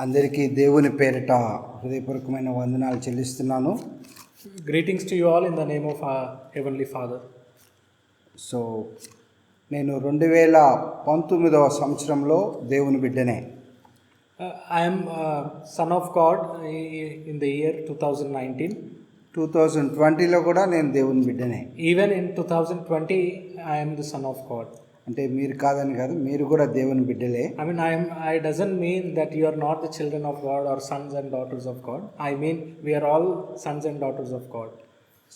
అందరికీ దేవుని పేరిట హృదయపూర్వకమైన వందనాలు చెల్లిస్తున్నాను. Greetings to you all in the name of our Heavenly Father. So నేను 2019వ సంవత్సరంలో దేవుని బిడ్డనే. I am a son of God in the year 2019. 2020లో కూడా నేను దేవుని బిడ్డనే. Even in 2020, I am the son of God. అంటే మీరు కాదని కాదు, మీరు కూడా దేవుని బిడ్డలే. I mean, I doesn't mean that you are not the children of God or sons and daughters of God. I mean, we are all sons and daughters of God.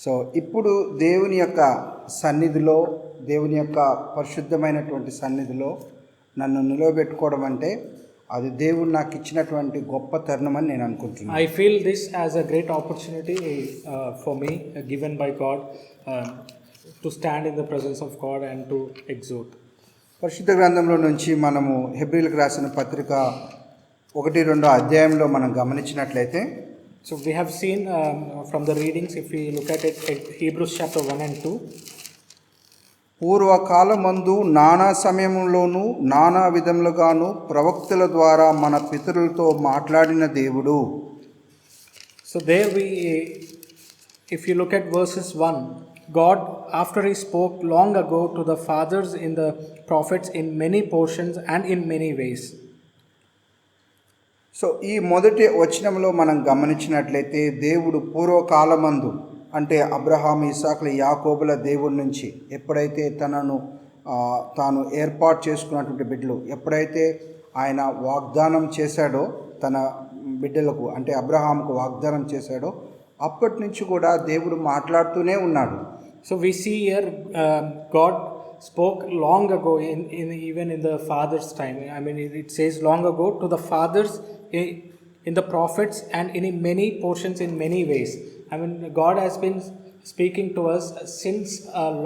So ఇప్పుడు దేవుని యొక్క సన్నిధిలో, దేవుని యొక్క పరిశుద్ధమైనటువంటి సన్నిధిలో నన్ను నిలవబెట్టుకోవడం అంటే అది దేవుడు నాకు ఇచ్చినటువంటి గొప్ప తరుణం అని నేను అనుకుంటున్నాను. I feel this as a great opportunity for me, given by God, to stand in the presence of God and to exhort. పరిశుద్ధ గ్రంథంలో నుంచి మనము హెబ్రీలకు రాసిన పత్రిక 1-2 అధ్యాయంలో మనం గమనించినట్లయితే, So we have seen from the readings, if we look at it, Hebrews chapter 1 and 2. పూర్వకాలమందు నానా సమయంలోనూ నానా విధములుగాను ప్రవక్తల ద్వారా మన పితరులతో మాట్లాడిన దేవుడు. So there if you look at verses 1, God, after he spoke long ago to the fathers in the prophets in many portions and in many ways. So ఈ మొదటి వచనంలో మనం గమనించినట్లయితే దేవుడు పూర్వకాలమందు అంటే అబ్రహాము, ఇస్సాకుల, యాకోబుల దేవుడి నుంచి ఎప్పుడైతే తాను ఏర్పాటు చేసుకున్నటువంటి బిడ్డలు ఎప్పుడైతే ఆయన వాగ్దానం చేశాడో, తన బిడ్డలకు అంటే అబ్రహాముకు వాగ్దానం చేశాడో అప్పటి నుంచి కూడా దేవుడు మాట్లాడుతూనే ఉన్నాడు. So we see here God spoke long ago even in the fathers' time. I mean, it says long ago to the fathers in the prophets and in many portions in many ways. I mean, God has been speaking to us since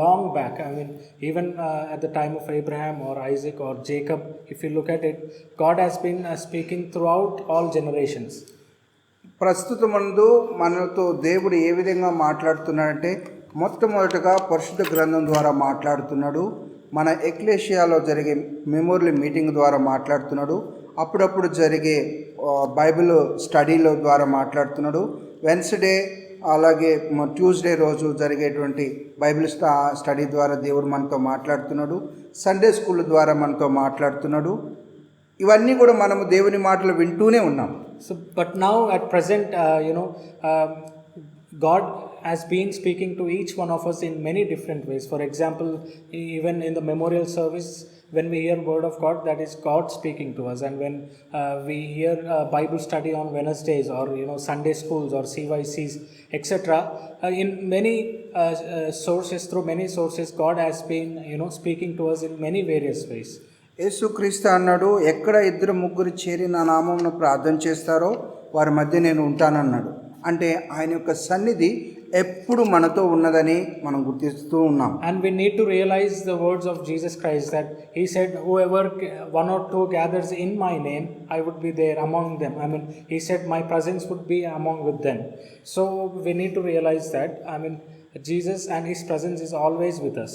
long back. I mean, even at the time of Abraham or Isaac or Jacob, if you look at it, God has been speaking throughout all generations. ప్రస్తుతమందు మనతో దేవుడు ఏ విధంగా మాట్లాడుతున్నాడంటే, మొట్టమొదటిగా పరిశుద్ధ గ్రంథం ద్వారా మాట్లాడుతున్నాడు. మన ఎక్లేషియాలో జరిగే మెమోరియల్ మీటింగ్ ద్వారా మాట్లాడుతున్నాడు. అప్పుడప్పుడు జరిగే బైబిల్ స్టడీలో ద్వారా మాట్లాడుతున్నాడు. వెన్స్డే అలాగే ట్యూస్డే రోజు జరిగేటువంటి బైబిల్ స్టడీ ద్వారా దేవుడు మనతో మాట్లాడుతున్నాడు. సండే స్కూల్ ద్వారా మనతో మాట్లాడుతున్నాడు. ఇవన్నీ కూడా మనము దేవుని మాటలు వింటూనే ఉన్నాం. So, but now at present, God has been speaking to each one of us in many different ways. For example, even in the memorial service, when we hear word of God, that is God speaking to us. And when we hear Bible study on Wednesdays or Sunday schools or CYCs, etc., in many sources, through many sources, God has been speaking to us in many various ways. యేసుక్రీస్తు అన్నాడు, ఎక్కడ 2-3 చేరి నా నామమున ప్రార్థన చేస్తారో వారి మధ్య నేను ఉంటానన్నాడు. అంటే ఆయన యొక్క సన్నిధి ఎప్పుడు మనతో ఉన్నదని మనం గుర్తిస్తూ ఉన్నాం. And we need to realize the words of Jesus Christ, that he said, whoever 1 or 2 gathers in my name, I would be there among them. I mean, he said my presence would be among with them. So we need to realize that, I mean, Jesus and his presence is always with us.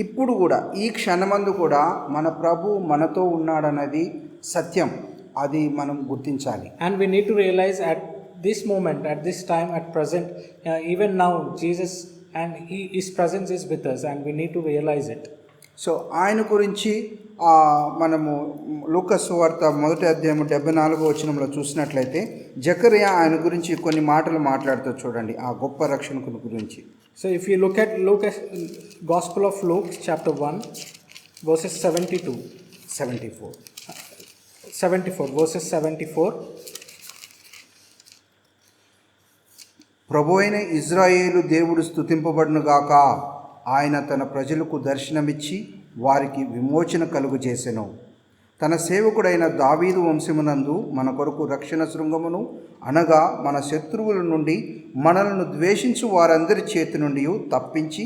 ఇప్పుడు కూడా ఈ క్షణమందు కూడా మన ప్రభు మనతో ఉన్నాడన్నది సత్యం. అది మనం గుర్తించాలి. And we need to realize at this moment, at this time, at present, even now, Jesus and his presence is with us, and we need to realize it. So ఆయన గురించి మనము లూకా సువార్త 1వ అధ్యాయం 74వ వచనంలో చూసినట్లయితే జకరియా ఆయన గురించి కొన్ని మాటలు మాట్లాడుతూ చూడండి, ఆ గొప్ప రక్షకుని గురించి. So if you look at Gospel of Luke chapter 1 verses 74 verses 74. ప్రభు అయిన ఇజ్రాయేలు దేవుడు స్తుతింపబడును గాక, ఆయన తన ప్రజలకు దర్శనమిచ్చి వారికి విమోచన కలుగు చేసెను. తన సేవకుడైన దావీదు వంశమునందు మన కొరకు రక్షణ శృంగమును, అనగా మన శత్రువుల నుండి మనలను ద్వేషించు వారందరి చేతి నుండి తప్పించి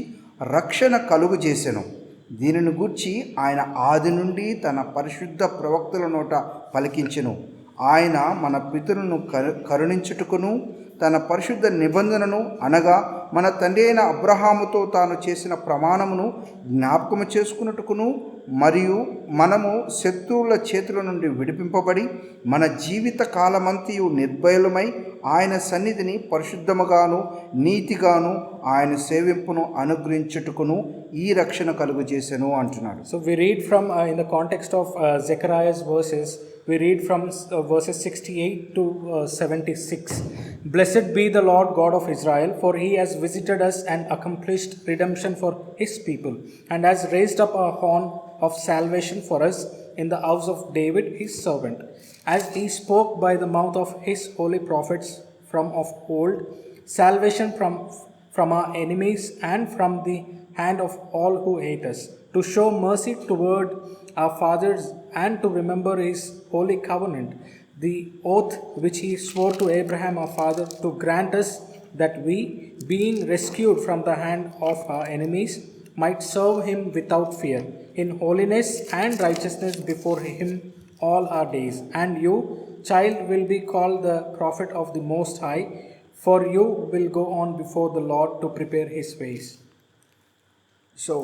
రక్షణ కలుగు చేసెను. దీనిని గూర్చి ఆయన ఆది నుండి తన పరిశుద్ధ ప్రవక్తల నోట పలికించెను. ఆయన మన పితరులను కరుణించుటకును, తన పరిశుద్ధ నిబంధనను, అనగా మన తండ్రి అయిన అబ్రహాముతో తాను చేసిన ప్రమాణమును జ్ఞాపకము చేసుకున్నట్టుకును, మరియు మనము శత్రువుల చేతుల నుండి విడిపింపబడి మన జీవిత కాలమంతయు నిర్భయలమై ఆయన సన్నిధిని పరిశుద్ధముగాను నీతిగాను ఆయన సేవింపును అనుగ్రహించుటకును ఈ రక్షణ కలుగు చేసెను అంటున్నాడు. So we read from in the context of Zechariah's verses, we read from verses 68 to 76. Blessed be the Lord God of Israel, for he has visited us and accomplished redemption for his people, and has raised up a horn of salvation for us in the house of David his servant, as he spoke by the mouth of his holy prophets from of old, salvation from our enemies and from the hand of all who hate us, to show mercy toward our fathers and to remember his holy covenant, the oath which he swore to Abraham our father, to grant us that we, being rescued from the hand of our enemies, might serve him without fear, in holiness and righteousness before him all our days. And you, child, will be called the prophet of the Most High, for you will go on before the Lord to prepare his ways. So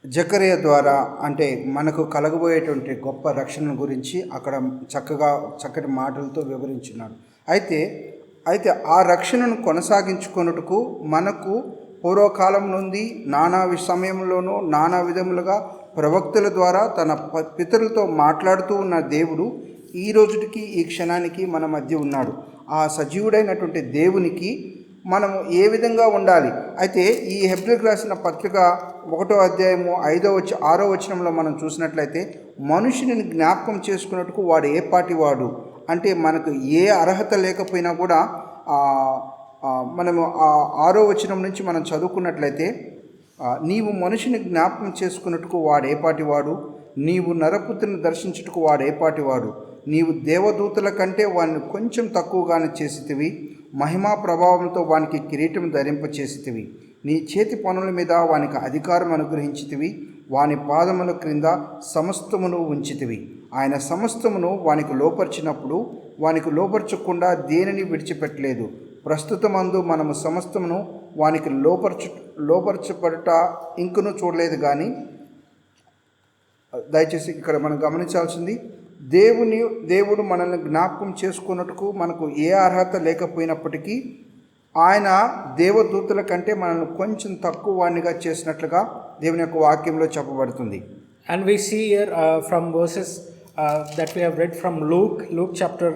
Zakariya ద్వారా అంటే మనకు కలగబోయేటువంటి గొప్ప రక్షణ గురించి అక్కడ చక్కటి మాటలతో వివరించున్నాడు. అయితే ఆ రక్షణను కొనసాగించుకొనుటకు మనకు పూర్వకాలం నుండి నానా సమయంలోనూ నానా విధములుగా ప్రవక్తల ద్వారా తన పితరులతో మాట్లాడుతూ ఉన్న దేవుడు ఈ రోజుకి ఈ క్షణానికి మన మధ్య ఉన్నాడు. ఆ సజీవుడైనటువంటి దేవునికి మనము ఏ విధంగా ఉండాలి? అయితే ఈ హెబ్రీయులకు రాసిన పత్రిక 1వ అధ్యాయము 6వ వచనంలో మనం చూసినట్లయితే మనుషుని జ్ఞాపకం చేసుకున్నట్టుకు వాడు ఏ పాటి వాడు అంటే మనకు ఏ అర్హత లేకపోయినా కూడా మనము 6వ వచనం నుంచి మనం చదువుకున్నట్లయితే నీవు మనుషుని జ్ఞాపకం చేసుకున్నట్టుకు వాడు ఏ పాటి వాడు, నీవు నరపుత్రుని దర్శించుటకు వాడు ఏ పాటి వాడు, నీవు దేవదూతల కంటే వాడిని కొంచెం తక్కువగానే చేసితివి, మహిమా ప్రభావంతో వానికి కిరీటం ధరింపచేసితివి, నీ చేతి పనుల మీద వానికి అధికారం అనుగ్రహించితివి, వాని పాదముల క్రింద సమస్తమును ఉంచితివి. ఆయన సమస్తమును వానికి లోపరిచినప్పుడు వానికి లోపరచకుండా దేనిని విడిచిపెట్టలేదు. ప్రస్తుతమందు మనము సమస్తమును వానికి లోపరచబడుట ఇంకను చూడలేదు. కానీ దయచేసి ఇక్కడ మనం గమనించాల్సింది, దేవుడు మనల్ని జ్ఞాపకం చేసుకున్నట్టుకు మనకు ఏ అర్హత లేకపోయినప్పటికీ ఆయన దేవదూతల కంటే మనల్ని కొంచెం తక్కువ వాణ్ణిగా చేసినట్లుగా దేవుని యొక్క వాక్యంలో చెప్పబడుతుంది. And we see here from verses that we have read from Luke chapter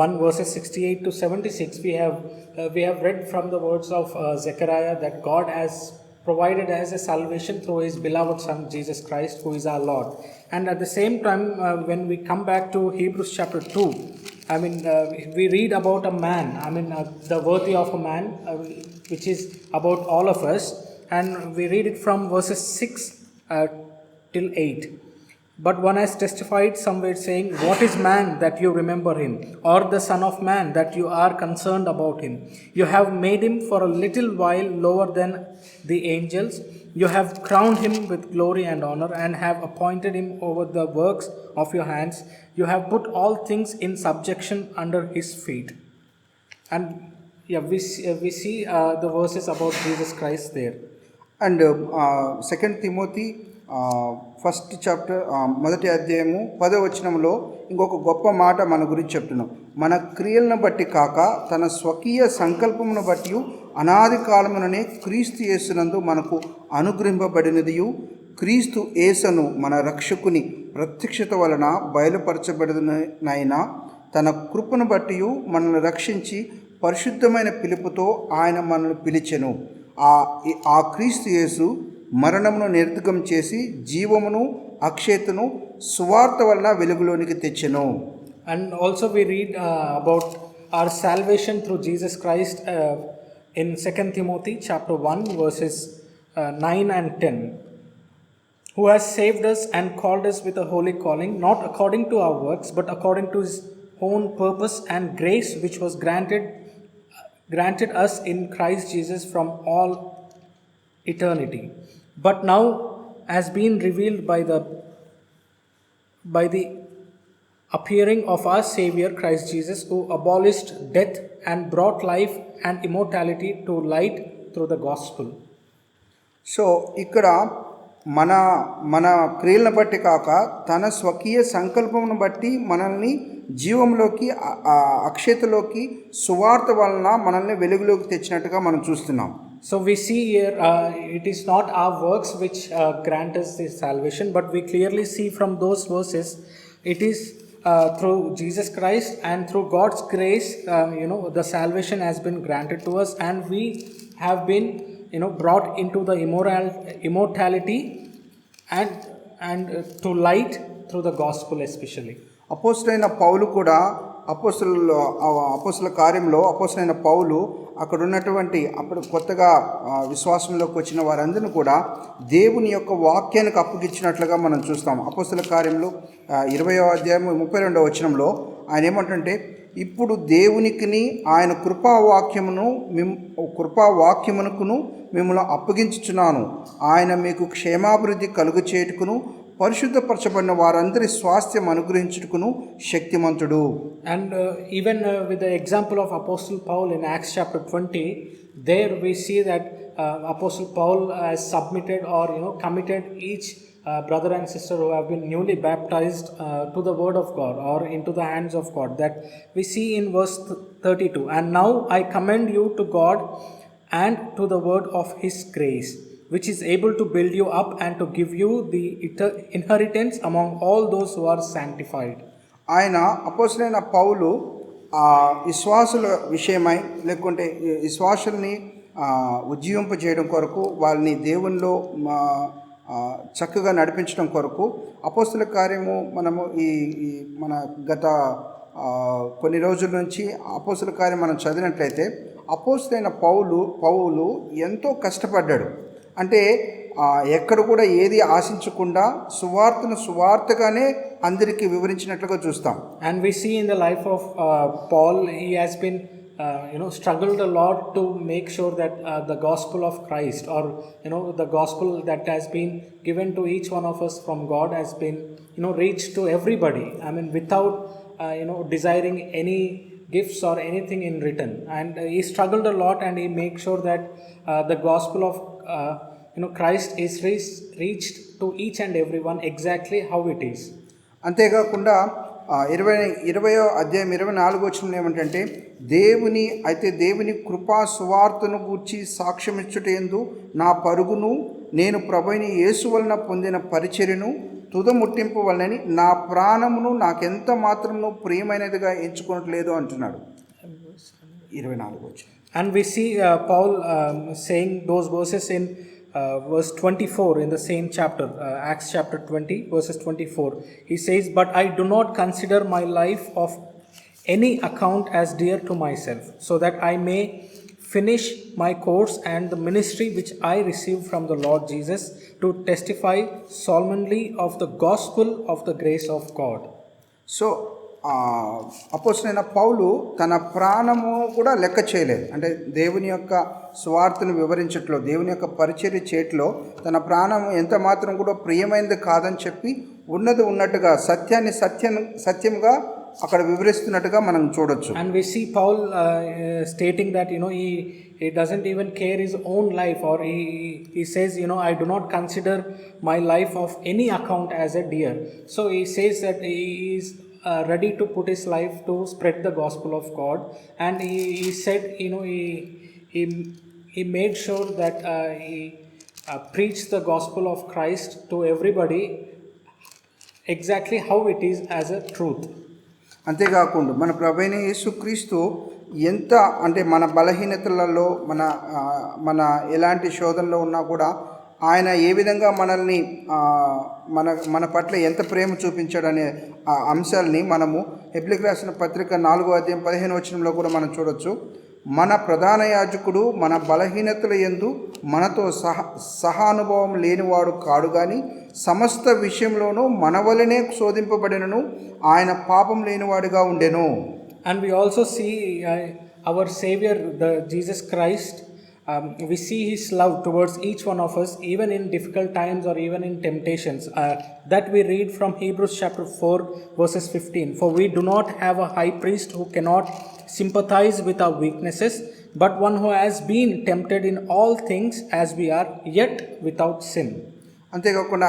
1 verses 68 to 76, we have read from the words of Zechariah that God has provided as a salvation through his beloved son Jesus Christ, who is our Lord. And at the same time, when we come back to Hebrews chapter 2, we read about a man, the worthy of a man, which is about all of us, and we read it from verses 6 till 8. But one has testified somewhere saying, what is man that you remember him, or the son of man that you are concerned about him? You have made him for a little while lower than the angels. You have crowned him with glory and honor, and have appointed him over the works of your hands. You have put all things in subjection under his feet. And we see the verses about Jesus Christ there. And 2 Timothy 1st chapter 1వ అధ్యాయము 10వ వచనంలో ఇంకొక గొప్ప మాట మన గురించి చెప్తున్నాం. మన క్రియలను బట్టి కాక తన స్వకీయ సంకల్పమును బట్టి అనాది కాలముననే క్రీస్తు యేసునందు మనకు అనుగ్రహింపబడినదియు, క్రీస్తు యేసును మన రక్షకుని ప్రత్యక్షత వలన బయలుపరచబడినైనా తన కృపను బట్టి మనల్ని రక్షించి పరిశుద్ధమైన పిలుపుతో ఆయన మనల్ని పిలిచెను. ఆ క్రీస్తు యేసు మరణమును నిర్గం చేసి జీవమును అక్షయతను సువార్త వలన వెలుగులోనికి తెచ్చెను. And also we read about our salvation through Jesus Christ in 2 Timothy chapter 1 verses 9 and 10. Who has saved us and called us with a holy calling, not according to our works, but according to his own purpose and grace, which was granted us in Christ Jesus from all eternity, but now has been revealed by the appearing of our Savior Christ Jesus, who abolished death and brought life and immortality to light through the gospel. So ఇక్కడ మన మన క్రియలను బట్టి కాక తన స్వకీయ సంకల్పమును బట్టి మనల్ని జీవంలోకి అక్షయతలోకి సువార్త వలన మనల్ని వెలుగులోకి తెచ్చినట్టుగా మనం చూస్తున్నాం. So we see here, it is not our works which grant us this salvation, but we clearly see from those verses, it is through Jesus Christ and through God's grace, the salvation has been granted to us, and we have been, brought into the immortality and to light through the gospel especially. అపోస్తలుడైన పౌలు కూడా అపోస్తల కార్యంలో అపోస్తలుడైన పౌలు అక్కడ ఉన్నటువంటి అప్పుడు కొత్తగా విశ్వాసంలోకి వచ్చిన వారందరినీ కూడా దేవుని యొక్క వాక్యానికి అప్పగించినట్లుగా మనం చూస్తాం. అపోస్తల కార్యంలో 20వ అధ్యాయం 32వ వచనంలో ఆయన ఏమంటుంటే, ఇప్పుడు దేవునికిని ఆయన కృపావాక్యమునకును మిమ్మల్ని అప్పగించుచున్నాను, ఆయన మీకు క్షేమాభివృద్ధి కలుగు చేయుటకును పరిశుద్ధపరచబడిన వారందరి స్వాస్థ్యం అనుగ్రహించుటకును శక్తిమంతుడు. And even with the example of Apostle Paul in Acts chapter 20, there we see that Apostle Paul has submitted or committed each brother and sister who have been newly baptized to the word of God or into the hands of God. That we see in verse 32, and now I commend you to God and to the word of his grace, which is able to build you up and to give you the inheritance among all those who are sanctified. ఆయన అపోస్తలుడైన పౌలు విశ్వాసుల విషయమై లేకుంటే విశ్వాసుల్ని ఉజ్జీవింపజేయడం కొరకు, వాళ్ళని దేవునిలో చక్కగా నడిపించడం కొరకు అపోస్తల కార్యము మనము ఈ మన గత కొన్ని రోజుల నుంచి అపోస్తల కార్యం మనం చదివినట్లయితే అపోస్తలుడైన పౌలు ఎంతో కష్టపడ్డాడు. అంటే ఎక్కడ కూడా ఏది ఆశించకుండా సువార్తగానే అందరికీ వివరించినట్లుగా చూస్తాం. And we see in the life of Paul, he has been struggled a lot to make sure that the gospel of Christ or the gospel that has been given to each one of us from God has been reached to everybody. I mean, without desiring any gifts or anything in return. And he struggled a lot, and he made sure that the gospel of Christ is reached to each and everyone exactly how it is. అంతేకాకుండా 20వ అధ్యాయం 24వ వచనంలో ఏమంటే, దేవుని కృపా సువార్తను గూర్చి సాక్ష్యమిచ్చుటయందు నా పరుగును నేను ప్రభువైన యేసు వలన పొందిన పరిచర్యను తుదముట్టింపు వలనని నా ప్రాణమును నాకెంత మాత్రమును ప్రియమైనదిగా ఎంచుకోవట్లేదు అంటున్నాడు. 24వ వచనం. And we see Paul saying those verses in verse 24 in the same chapter, Acts chapter 20 verses 24. He says, but I do not consider my life of any account as dear to myself, so that I may finish my course and the ministry which I received from the Lord Jesus to testify solemnly of the gospel of the grace of God. So అపోస్తలుడైన పౌలు తన ప్రాణము కూడా లెక్క చేయలేదు. అంటే దేవుని యొక్క సువార్తను వివరించట్లో, దేవుని యొక్క పరిచర్య చేయట్లో తన ప్రాణము ఎంత మాత్రం కూడా ప్రియమైనది కాదని చెప్పి ఉన్నట్టుగా సత్యంగా అక్కడ వివరిస్తున్నట్టుగా మనం చూడొచ్చు. And we see Paul stating that he doesn't even care his own life, or he says I do not consider my life of any account as a dear. So he says that he is ready to put his life to spread the gospel of God, and he said he made sure that he preached the gospel of Christ to everybody exactly how it is as a truth. అంతేకాకుండా మన ప్రభువైన యేసుక్రీస్తు ఎంత అంటే మన బలహీనతలలో మన ఎలాంటి శోధనలో ఉన్నా కూడా ఆయన ఏ విధంగా మనల్ని మన పట్ల ఎంత ప్రేమ చూపించాడనే అంశాలని మనము హెబ్రీయులకు రాసిన పత్రిక 4వ అధ్యాయం 15వ వచనంలో కూడా మనం చూడొచ్చు. మన ప్రధాన యాజకుడు మన బలహీనతల యందు మనతో సహానుభవం లేనివాడు కాడు గాని సమస్త విషయంలోనూ మన వలనే శోధింపబడినను ఆయన పాపం లేనివాడుగా ఉండెను. And we also see our Savior, the Jesus Christ, we see his love towards each one of us, even in difficult times or even in temptations. That we read from Hebrews chapter 4 verses 15. For we do not have a high priest who cannot sympathize with our weaknesses, but one who has been tempted in all things as we are, yet without sin. అంతేకాకుండా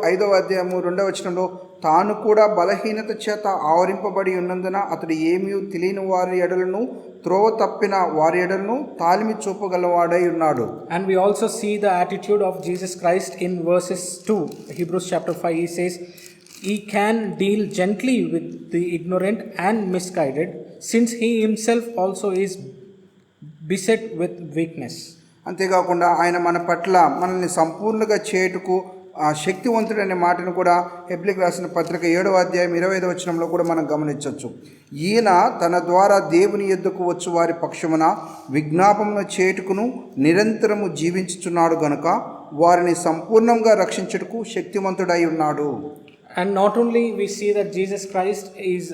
ఐదవ అధ్యాయము 2వ వచనంలో తాను కూడా బలహీనత చేత ఆవరింపబడి ఉన్నందున అతడు ఏమీ తెలియని వారి ఎడలను త్రోవ తప్పిన వారి ఎడలను తాలిమి చూపగలవాడై ఉన్నాడు. And we also see the attitude of Jesus Christ in verses 2, Hebrews chapter 5. He says, he can deal gently with the ignorant and misguided, since he himself also is beset with weakness. అంతేకాకుండా ఆయన మన పట్ల మనల్ని సంపూర్ణంగా చేయుటకు శక్తివంతుడనే మాటను కూడా హెబ్రీయులకు రాసిన పత్రిక 7వ అధ్యాయం 25వ వచనంలో కూడా మనం గమనించవచ్చు. ఈయన తన ద్వారా దేవుని యొద్దకు వచ్చు వారి పక్షమున విజ్ఞాపనము చేయుటకును నిరంతరము జీవించుచున్నాడు గనుక వారిని సంపూర్ణంగా రక్షించుటకు శక్తివంతుడై ఉన్నాడు. And not only we see that Jesus Christ is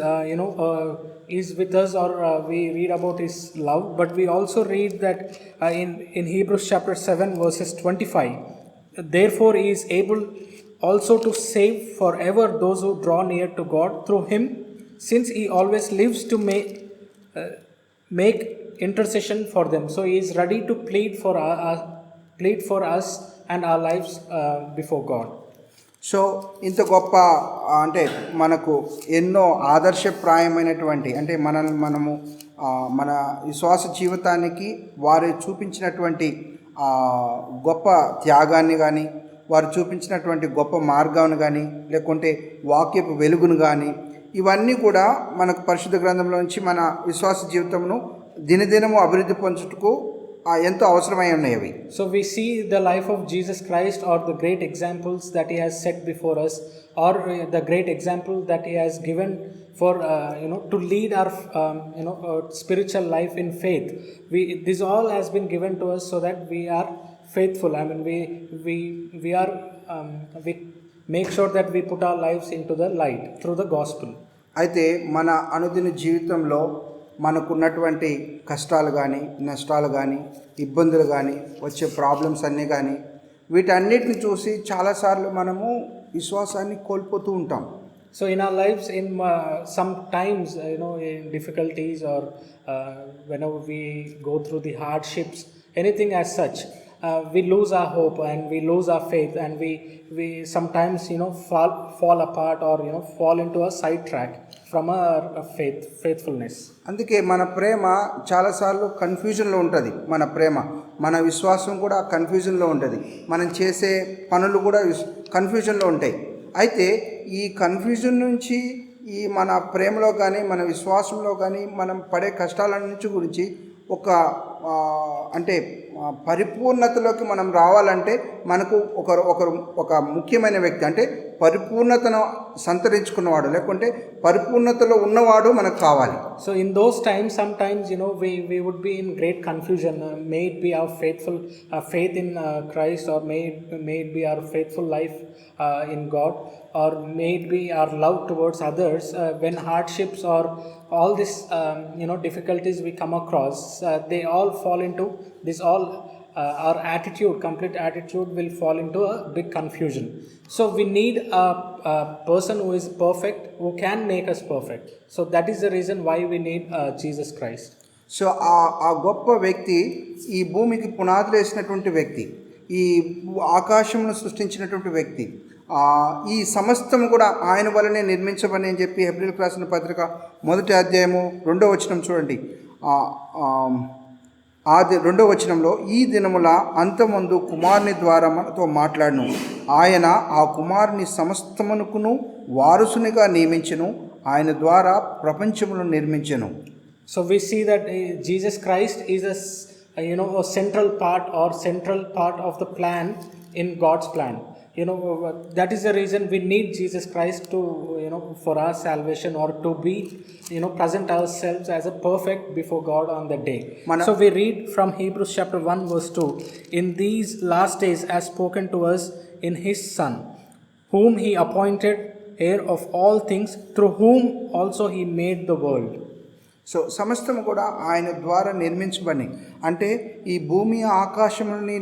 is with us, or we read about his love, but we also read that in Hebrews chapter 7 verses 25, therefore he is able also to save forever those who draw near to God through him, since he always lives to make intercession for them. So he is ready to plead for us and our lives before God. So ఇంత గొప్ప అంటే మనకు ఎన్నో ఆదర్శప్రాయమైనటువంటి అంటే మనము మన విశ్వాస జీవితానికి వారు చూపించినటువంటి గొప్ప త్యాగాన్ని కానీ వారు చూపించినటువంటి గొప్ప మార్గాన్ని కానీ లేకుంటే వాక్యపు వెలుగును కానీ ఇవన్నీ కూడా మనకు పరిశుద్ధ గ్రంథంలో నుంచి మన విశ్వాస జీవితమును దినదినము అభివృద్ధి పొందుటకు ఎంతో అవసరమై ఉన్నాయి అవి. So we see the life of Jesus Christ, or the great examples that he has set before us, or the great example that he has given for to lead our spiritual life in faith. This all has been given to us so that we are faithful. I mean, we make sure that we put our lives into the light through the gospel. అయితే మన అనుదిన జీవితంలో మనకున్నటువంటి కష్టాలు కానీ నష్టాలు కానీ ఇబ్బందులు కానీ వచ్చే ప్రాబ్లమ్స్ అన్నీ కానీ వీటన్నిటిని చూసి చాలాసార్లు మనము విశ్వాసాన్ని కోల్పోతూ ఉంటాం. So in our lives, in sometimes in difficulties, or whenever we go through the hardships, anything as such, we lose our hope and we lose our faith, and we sometimes fall apart, or fall into a side track from our faithfulness. అందుకే మన ప్రేమ చాలాసార్లు కన్ఫ్యూజన్లో ఉంటుంది. మన విశ్వాసం కూడా కన్ఫ్యూజన్లో ఉంటుంది. మనం చేసే పనులు కూడా కన్ఫ్యూజన్లో ఉంటాయి. అయితే ఈ కన్ఫ్యూజన్ నుంచి ఈ మన ప్రేమలో కానీ మన విశ్వాసంలో కానీ మనం పడే కష్టాల నుంచి గురించి అంటే పరిపూర్ణతలోకి మనం రావాలంటే మనకు ఒక ముఖ్యమైన వ్యక్తి అంటే పరిపూర్ణతను సంతరించుకున్నవాడు లేకుంటే పరిపూర్ణతలో ఉన్నవాడు మనకు కావాలి. So in those times, sometimes we would be in great confusion. May it be our faith in Christ, or may it be our faithful life in God, or may it be our love towards others. When hardships or all this difficulties we come across, they all fall into this. Our complete attitude will fall into a big confusion. So we need a person who is perfect, who can make us perfect. So that is the reason why we need Jesus Christ. So ఆ గొప్ప వ్యక్తి ఈ భూమికి పునాదులు వేసినటువంటి వ్యక్తి, ఈ ఆకాశమును సృష్టించినటువంటి వ్యక్తి, ఈ సమస్తం కూడా ఆయన వలనే నిర్మించబని అని చెప్పి హెబ్రీయులకు రాసిన పత్రిక 1వ అధ్యాయము 2వ వచనం చూడండి. 2వ వచనంలో ఈ దినముల అంతమందు కుమారుని ద్వారా మనతో మాట్లాడును, ఆయన ఆ కుమారుని సమస్తమునకును వారసునిగా నియమించెను, ఆయన ద్వారా ప్రపంచమును నిర్మించెను. So we see that Jesus Christ is a central part of the plan in God's plan. That is the reason we need Jesus Christ to for our salvation, or to be present ourselves as a perfect before God on that day. So we read from Hebrews chapter 1 verse 2, in these last days as spoken to us in his Son, whom he appointed heir of all things, through whom also he made the world. So సమస్తము కూడా ఆయన ద్వారా నిర్మించబడి, అంటే ఈ భూమి ఆకాశములని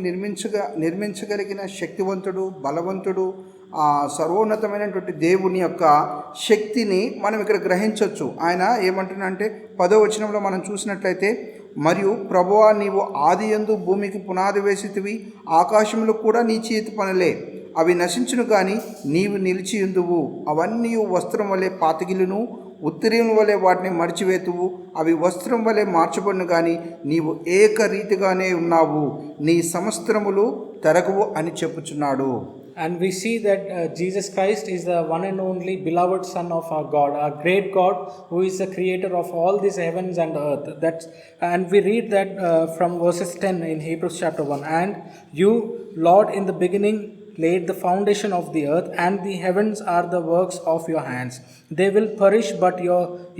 నిర్మించగలిగిన శక్తివంతుడు, బలవంతుడు, సర్వోన్నతమైనటువంటి దేవుని యొక్క శక్తిని మనం ఇక్కడ గ్రహించవచ్చు. ఆయన ఏమంటున్నాడంటే 10వ వచనంలో మనం చూసినట్లయితే, మరియు ప్రభువా నీవు ఆదియందు భూమికి పునాది వేసితివి, ఆకాశములు కూడా నీ చేతి పనులే, అవి నశించును కానీ నీవు నిలిచియుందువు. అవన్నీ వస్త్రం వలె పాతగిలును, ఉత్తరీయం వలె వాటిని మడిచివేతువు. అవి వస్త్రం వలె మార్చబడును కానీ నీవు ఏకరీతిగానే ఉన్నావు, నీ సమస్త్రములు తరగవు అని చెప్పుచున్నాడు. And we see that Jesus Christ is the one and only beloved Son of our God, our great God, who is the creator of all these heavens and earth. And we read that from verses 10 in Hebrews chapter 1. And you, Lord, in the beginning laid the foundation of the earth, and the heavens are the works of your hands. They will perish, but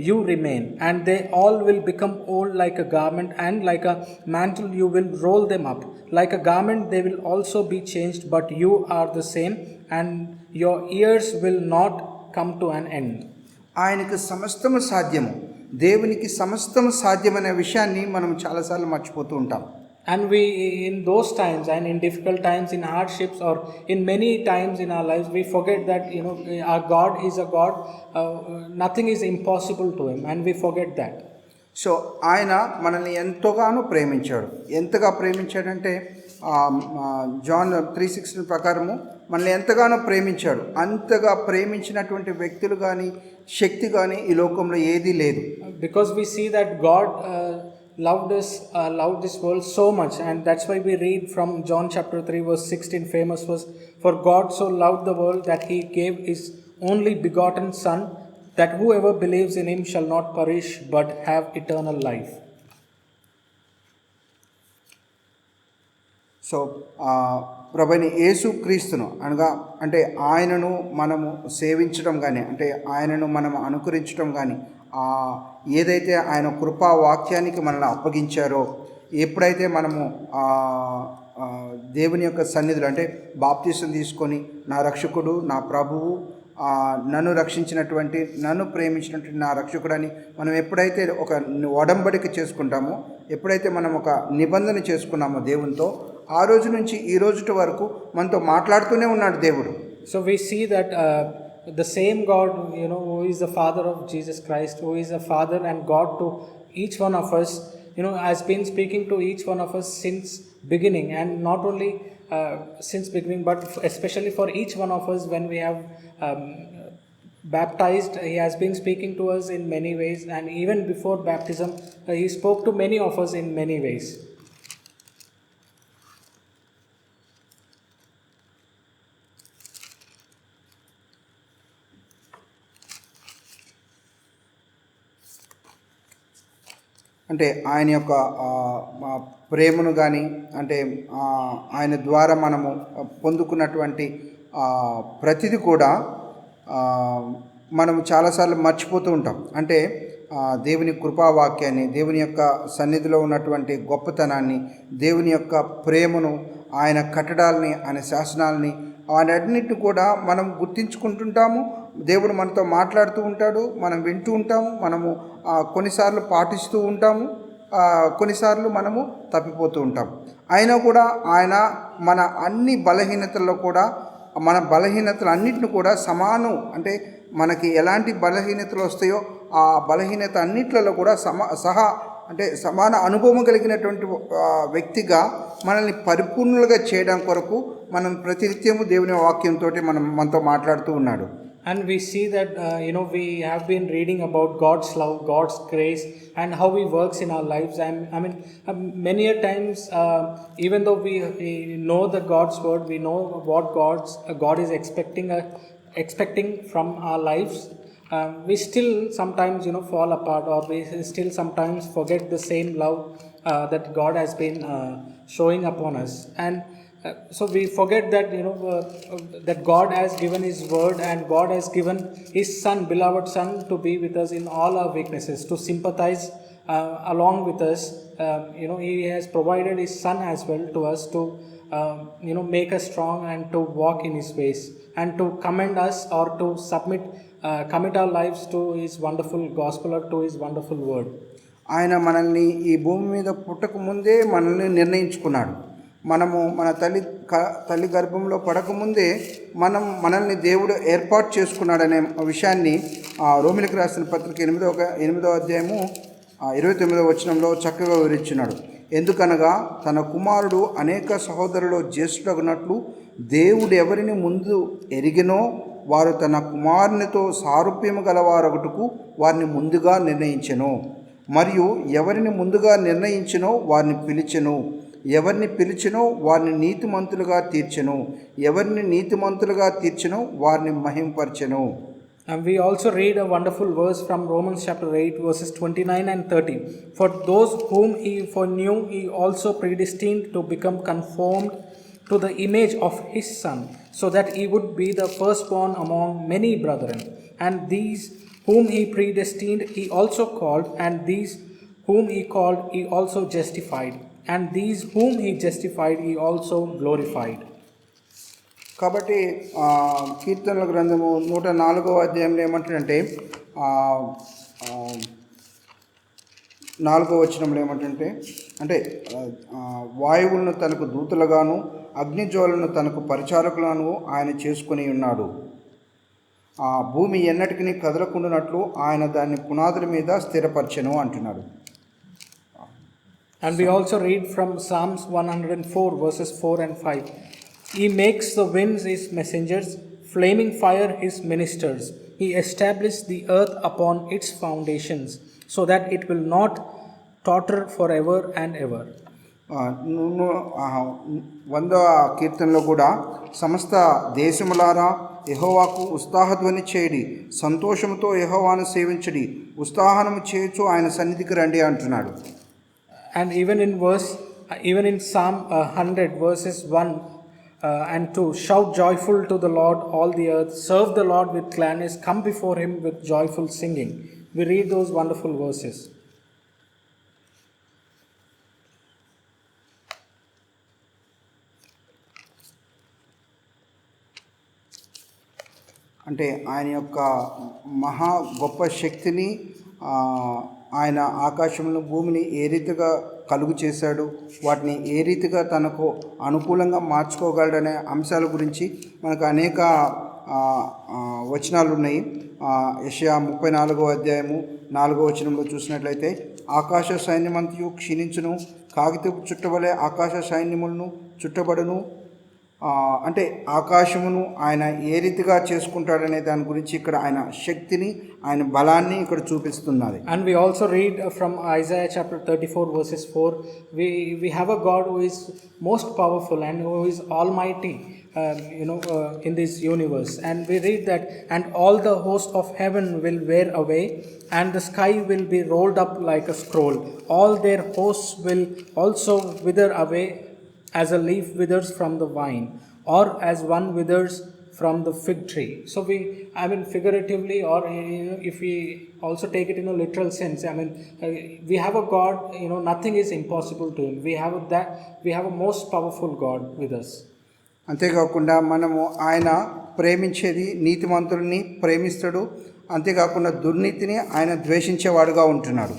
you remain, and they all will become old like a garment, and like a mantle you will roll them up. Like a garment they will also be changed, but you are the same, and your years will not come to an end. ఆయనకు సమస్తము సాధ్యము. దేవునికి సమస్తము సాధ్యమనే విషయాన్ని మనం చాలాసార్లు మర్చిపోతూ ఉంటాం. And we, in those times and in difficult times, in hardships, or in many times in our lives, we forget that our God is a God. Nothing is impossible to Him, and we forget that. So ఆయన మనల్ని ఎంతగానో ప్రేమించాడు. ఎంతగా ప్రేమించాడంటే John 3:16 ప్రకారము మనల్ని ఎంతగానో ప్రేమించాడు. అంతగా ప్రేమించినటువంటి వ్యక్తులు కానీ శక్తి కానీ ఈ లోకంలో ఏదీ లేదు. Because we see that God loved this world so much, and that's why we read from John chapter 3 verse 16, famous verse, for God so loved the world that He gave His only begotten Son, that whoever believes in Him shall not perish but have eternal life. So ప్రభువైన యేసు క్రీస్తును అనగా అంటే ఆయనను మనము సేవించడం కానీ, అంటే ఆయనను మనం అనుకరించడం కానీ, ఏదైతే ఆయన కృపా వాక్యానికి మనల్ని అప్పగించారో, ఎప్పుడైతే మనము దేవుని యొక్క సన్నిధిలో అంటే బాప్తీసం తీసుకొని నా రక్షకుడు, నా ప్రభువు, నన్ను రక్షించినటువంటి, నన్ను ప్రేమించినటువంటి నా రక్షకుడని మనం ఎప్పుడైతే ఒక ఒడంబడిక చేసుకుంటామో, ఎప్పుడైతే మనం ఒక నిబంధన చేసుకున్నామో దేవునితో, ఆ రోజు నుంచి ఈ రోజు వరకు మనతో మాట్లాడుతూనే ఉన్నాడు దేవుడు. So we see that the same God, who is the Father of Jesus Christ, who is a Father and God to each one of us, has been speaking to each one of us since beginning, and not only since beginning, but especially for each one of us when we have baptized. He has been speaking to us in many ways, and even before baptism, He spoke to many of us in many ways. అంటే ఆయన యొక్క ప్రేమను కానీ, అంటే ఆయన ద్వారా మనము పొందుకున్నటువంటి ప్రతిదీ కూడా మనము చాలాసార్లు మర్చిపోతూ ఉంటాం. అంటే దేవుని కృపావాక్యాన్ని, దేవుని యొక్క సన్నిధిలో ఉన్నటువంటి గొప్పతనాన్ని, దేవుని యొక్క ప్రేమను, ఆయన కట్టడాలని, ఆయన శాసనాలని, వాటన్నిటిని కూడా మనం గుర్తించుకుంటుంటాము. దేవుడు మనతో మాట్లాడుతూ ఉంటాడు, మనం వింటూ ఉంటాము, మనము కొన్నిసార్లు పాటిస్తూ ఉంటాము, కొన్నిసార్లు మనము తప్పిపోతూ ఉంటాం. అయినా కూడా ఆయన మన అన్ని బలహీనతల్లో కూడా, మన బలహీనతలు అన్నిటిని కూడా సమానం, అంటే మనకి ఎలాంటి బలహీనతలు వస్తాయో ఆ బలహీనత అన్నిట్లలో కూడా సమాన అనుభవం కలిగినటువంటి వ్యక్తిగా మనల్ని పరిపూర్ణులుగా చేయడం కొరకు మనం ప్రతినిత్యము దేవుని వాక్యంతో మనతో మాట్లాడుతూ ఉన్నాడు. And we see that, we have been reading about God's love, God's grace, and how He works in our lives. I mean, many a times, even though we know the God's word, we know what God is expecting from our lives, we still sometimes, fall apart, or we still sometimes forget the same love that God has been showing upon us. And so we forget that that God has given His word, and God has given His Son, beloved Son, to be with us in all our weaknesses, to sympathize along with us. He has provided His Son as well to us to make us strong and to walk in His ways, and to commend us, or to commit our lives to His wonderful gospel, or to His wonderful word. ఆయన మనల్ని ఈ భూమి మీద పుట్టక ముందే మనల్ని నిర్ణయించుకున్నాడు. మనము మన తల్లి గర్భంలో పడకముందే మనల్ని దేవుడు ఏర్పాటు చేసుకున్నాడనే విషయాన్ని రోమిలకు రాసిన పత్రిక 8వ అధ్యాయము 29వ వచనంలో చక్కగా వివరించున్నాడు. ఎందుకనగా తన కుమారుడు అనేక సహోదరులు జ్యేష్ఠుడగునట్లు దేవుడు ఎవరిని ముందు ఎరిగినో వారు తన కుమారునితో సారూప్యము గలవారొకటుకు వారిని ముందుగా నిర్ణయించెను. మరియు ఎవరిని ముందుగా నిర్ణయించెనో వారిని పిలిచెను. ఎవరిని పిలిచెనో వారిని నీతిమంతులుగా తీర్చెను. ఎవరిని నీతిమంతులుగా తీర్చెనో వారిని మహింపరచెను. And we also read a wonderful verse from Romans chapter 8 verses 29 and 30. For those whom he foreknew, he also predestined to become conformed to the image of his Son, so that he would be the firstborn among many brethren. And these whom he predestined, he also called. And these whom he called, he also justified. And these whom he justified, he also glorified. కాబట్టి కీర్తనల గ్రంథము 104వ అధ్యాయంలో ఏమంటాడంటే 4వ వచనంలో ఏమంటే వాయువులను తనకు దూతలుగాను అగ్నిజ్వాలను తనకు పరిచారకులను ఆయన చేసుకుని ఉన్నాడు. భూమి ఎన్నటికీ కదలకుండానట్లు ఆయన దాన్ని పునాదుల మీద స్థిరపరచెను అంటున్నాడు. And we also read from Psalms 104 verses 4 and 5. He makes the winds his messengers, flaming fire his ministers. He established the earth upon its foundations, so that it will not totter forever and ever. 100వ కీర్తనలో కూడా సమస్త దేశములారా యెహోవాకు ఉత్సాహధ్వని చేయడి, సంతోషముతో యెహోవాను సేవించడి, ఉత్సాహనము చేయుచు ఆయన సన్నిధికి రండి అంటున్నాడు. And even in Psalm 100 verses 1 and 2, shout joyful to the Lord all the earth, serve the Lord with gladness, come before him with joyful singing. We read those wonderful verses. అంటే ఆయన యొక్క మహా గొప్ప శక్తిని, ఆయన ఆకాశమును భూమిని ఏ రీతిగా కలుగు చేశాడు, వాటిని ఏ రీతిగా తనకు అనుకూలంగా మార్చుకోగలడనే అంశాల గురించి మనకు అనేక వచనాలు ఉన్నాయి. యెషయా 34వ అధ్యాయము 4వ వచనంలో చూసినట్లయితే, ఆకాశ సైన్యమంతయు క్షీణించును, కాగితపు చుట్టవలే ఆకాశ సైన్యములను చుట్టబడును. అంటే ఆకాశమును ఆయన ఏ రీతిగా చేసుకుంటాడనే దాని గురించి ఇక్కడ ఆయన శక్తిని, ఆయన బలాన్ని ఇక్కడ చూపిస్తున్నది. And we also read from Isaiah chapter 34 verses 4, we have a God who is most powerful and who is almighty in this universe. And we read that, and all the host of heaven will wear away, and the sky will be rolled up like a scroll. All their hosts will also wither away, as a leaf withers from the vine, or as one withers from the fig tree. So figuratively, or if we also take it in a literal sense, we have a God, nothing is impossible to him. We have a most powerful God with us. అంతేకాకుండా మనము ఆయన ప్రేమించేది నీతిమంతుల్ని ప్రేమిస్తాడు, అంతేకాకుండా దుర్నీతిని ఆయన ద్వేషించేవాడుగా ఉంటున్నాడు.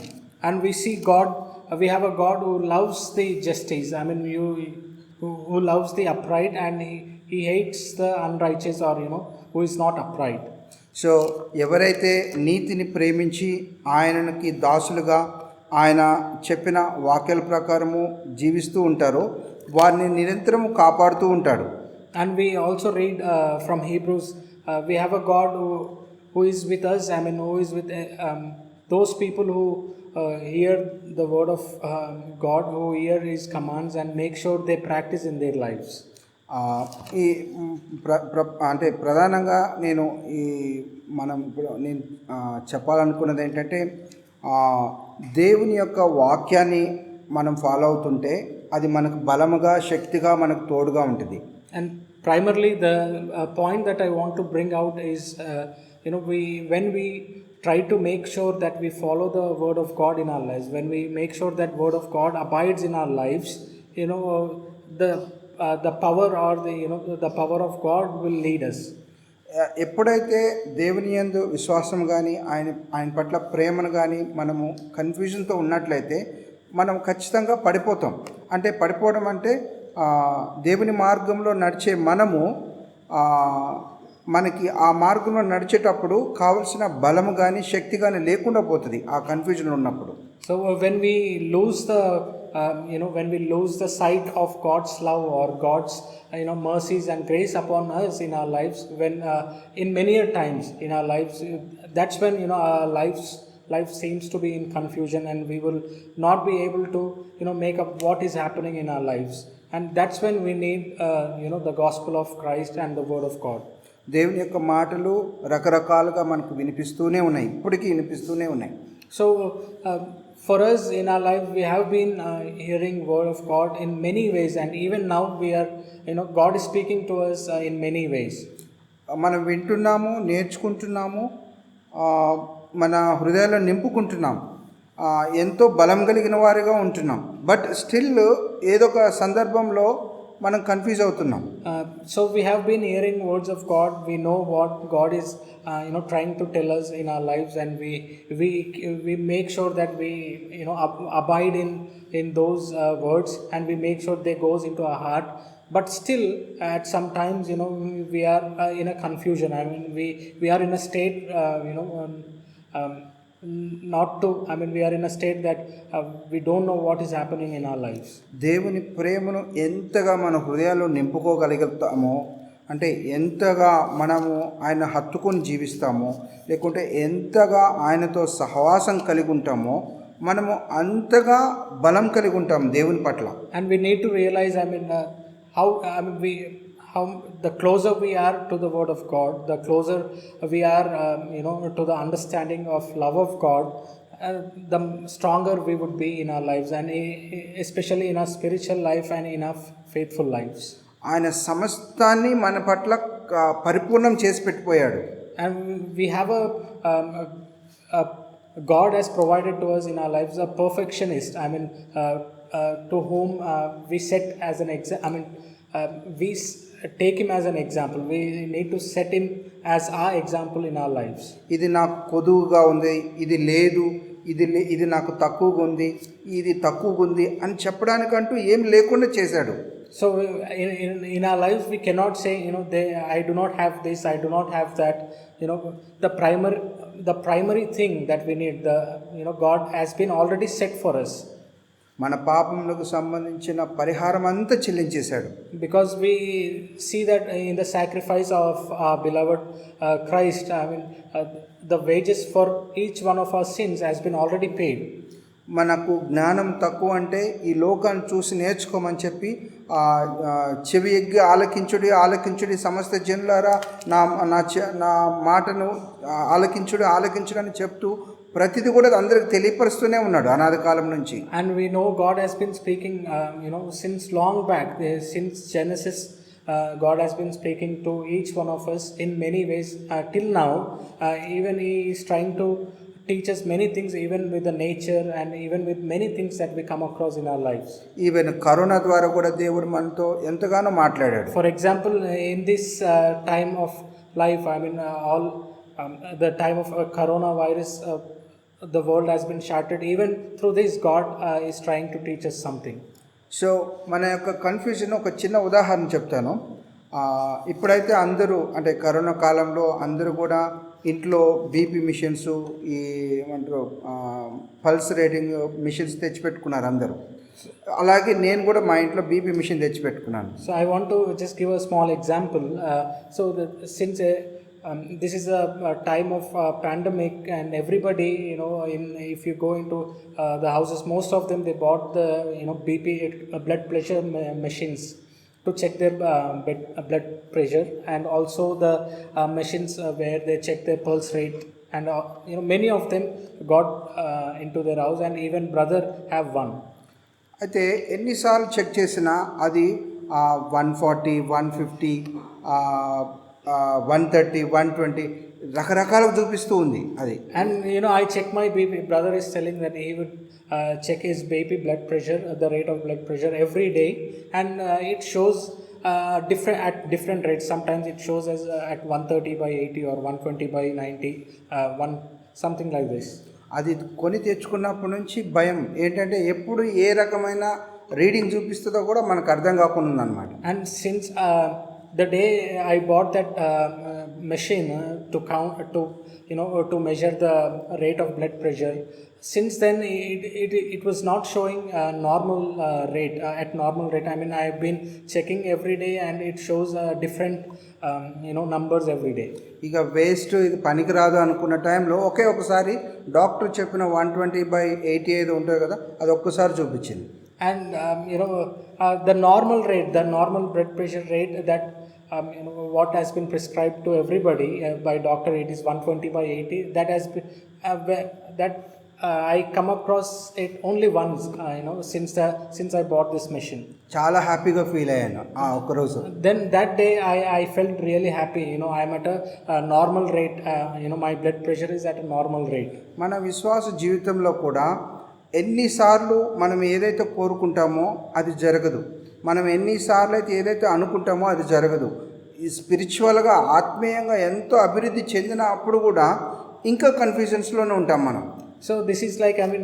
And we see God, we have a God who loves the justice, who loves the upright, and he hates the unrighteous, or who is not upright. So ఎవరైతే నీతిని ప్రేమించి ఆయనకి దాసులుగా ఆయన చెప్పిన వాక్యాల ప్రకారము జీవిస్తూ ఉంటారో వారిని నిరంతరము కాపాడుతూ ఉంటాడు. And we also read from Hebrews, we have a God who is with us, who is with those people who hear the word of God, who hear his commands and make sure they practice in their lives. ఈ అంటే ప్రధానంగా నేను చెప్పాలనుకున్నది ఏంటంటే, దేవుని యొక్క వాక్యాన్ని మనం ఫాలో అవుతుంటే అది మనకు బలముగా, శక్తిగా, మనకు తోడుగా ఉంటుంది. And primarily the point that I want to bring out is when we try to make sure that we follow the word of God in our lives, when we make sure that word of God abides in our lives, the power, or the power of God will lead us. ఎప్పుడైతే దేవుని యందు విశ్వాసం కానీ ఆయన పట్ల ప్రేమను కానీ మనము కన్ఫ్యూజన్తో ఉన్నట్లయితే మనం ఖచ్చితంగా పడిపోతాం. అంటే పడిపోవడం అంటే దేవుని మార్గంలో నడిచే మనము మనకి ఆ మార్గంలో నడిచేటప్పుడు కావలసిన బలము కానీ శక్తి కానీ లేకుండా పోతుంది ఆ కన్ఫ్యూజన్ ఉన్నప్పుడు. So when we lose the when we lose the sight of God's love or God's mercies and grace upon us in our lives, when in many a times in our lives, that's when our life seems to be in confusion, and we will not be able to make up what is happening in our lives. And that's when we need the gospel of Christ and the word of God. దేవుని యొక్క మాటలు రకరకాలుగా మనకు వినిపిస్తూనే ఉన్నాయి, ఇప్పటికీ వినిపిస్తూనే ఉన్నాయి. So for us in our life, we have been hearing word of God in many ways, and even now we are God is speaking to us in many ways. మనం వింటున్నాము, నేర్చుకుంటున్నాము, మన హృదయాలను నింపుకుంటున్నాం, ఎంతో బలం కలిగిన వారిగా ఉంటున్నాం. బట్ స్టిల్ ఏదో ఒక సందర్భంలో మనం కన్ఫ్యూజ్ అవుతున్నాం. So we have been hearing words of God. We know what God is trying to tell us in our lives, and we make sure that we abide in those words, and we make sure they goes into our heart. But still at some times we are in a confusion. I mean, we are in a state we are in a state that we don't know what is happening in our lives. దేవుని ప్రేమను ఎంతగా మన హృదయాల్లో నింపుకోగలుగుతామో, అంటే ఎంతగా మనము ఆయన హత్తుకొని జీవిస్తామో, లేకుంటే ఎంతగా ఆయనతో సహవాసం కలిగి ఉంటామో, మనము అంతగా బలం కలిగి ఉంటాం దేవుని పట్ల. And we need to realize, how the closer we are to the word of God, the closer we are to the understanding of love of God, the stronger we would be in our lives, and especially in our spiritual life and in our faithful lives. ఆయన సమస్తాన్ని మన పట్ల పరిపూర్ణం చేసి పెట్టిపోయాడు. And we have a God has provided to us in our lives a perfectionist, to whom we set as an example. We take him as an example. We need to set him as our example in our lives. ఇది నాకు కొదువుగా ఉంది, ఇది లేదు, ఇది నాకు తక్కువగా ఉంది, ఇది తక్కువగా ఉంది అని చెప్పడానికంటూ ఏం లేకుండా చేశాడు. So in our lives we cannot say I do not have this, I do not have that. The primary thing that we need, God has been already set for us. మన పాపములకు సంబంధించిన పరిహారం అంతా చెల్లించేశాడు. Because we see that in the sacrifice of our beloved Christ, the wages for each one of our sins has been already paid. మనకు జ్ఞానం తక్కువ అంటే ఈ లోకాన్ని చూసి నేర్చుకోమని చెప్పి చెవి ఎగ్గి ఆలకించుడి సమస్త జనులారా నా మాటను ఆలకించుడు అని చెప్తూ ప్రతిదీ కూడా అందరికి తెలియపరుస్తూనే ఉన్నాడు అనాది కాలం నుంచి. And we know God has been speaking since long back, since Genesis. God has been speaking to each one of us in many ways till now. Even he is trying to teach us many things, even with the nature and even with many things that we come across in our lives. Even corona ద్వారా కూడా దేవుడు మనతో ఎంతగానో మాట్లాడాడు. For example, in this time of life, the time of coronavirus, the world has been shattered. Even through this, God is trying to teach us something. So మన యొక్క confusion ఒక చిన్న ఉదాహరణ చెప్తాను. ఇప్పుడైతే అందరూ అంటే కరోనా కాలంలో అందరూ కూడా ఇంట్లో బీపీ మిషన్స్, ఈ ఏమంటారు పల్స్ రేటింగ్ మిషన్స్ తెచ్చిపెట్టుకున్నారు అందరూ. అలాగే నేను కూడా మా ఇంట్లో బీపీ మిషన్ తెచ్చిపెట్టుకున్నాను. So I want to just give a small example. Since this is a time of pandemic, and everybody if you go into the houses, most of them they bought the BP blood pressure machines to check their blood pressure, and also the machines where they check their pulse rate, and many of them got into their house, and even brother have one. అయితే ఎన్నిసార్లు check చేసినా అది 140, 150, 130, 120 రకరకాలుగా చూపిస్తూ ఉంది అది. And I check my BP. Brother is telling that he would check his BP blood pressure, the rate of blood pressure every day, and it shows different rates. Sometimes it shows as at 130/80 or 120/90, something like this. అది కొని తెచ్చుకున్నప్పటి నుంచి భయం ఏంటంటే ఎప్పుడు ఏ రకమైన reading చూపిస్తుందో కూడా మనకు అర్థం కాకుండా ఉందన్నమాట. And since the day I bought that machine to count to measure the rate of blood pressure. Since then it was not showing normal rate at normal rate. I mean, I have been checking every day and it shows different numbers every day. ఇక waste ఇది పనికిరాదు అనుకున్న టైంలో ఒకసారి doctor చెప్పిన 120/80 ఏదో ఉంటుంది కదా, అది ఒక్కసారి చూపించింది. And the normal rate, the normal blood pressure rate that what has been prescribed to everybody by doctor, it is 120/80. That has been I come across it only once since I bought this machine. చాలా హ్యాపీగా feel అయ్యాను ఒక్కరోజు. Then that day I felt really happy. I am at a normal rate. My blood pressure is at a normal rate. మన విశ్వాస జీవితంలో కూడా ఎన్నిసార్లు మనం ఏదైతే కోరుకుంటామో అది జరగదు. మనం ఎన్నిసార్లు అయితే ఏదైతే అనుకుంటామో అది జరగదు. ఈ స్పిరిచువల్గా ఆత్మీయంగా ఎంతో అభివృద్ధి చెందిన అప్పుడు కూడా ఇంకా కన్ఫ్యూజన్స్లోనే ఉంటాం మనం. So this is like, I mean,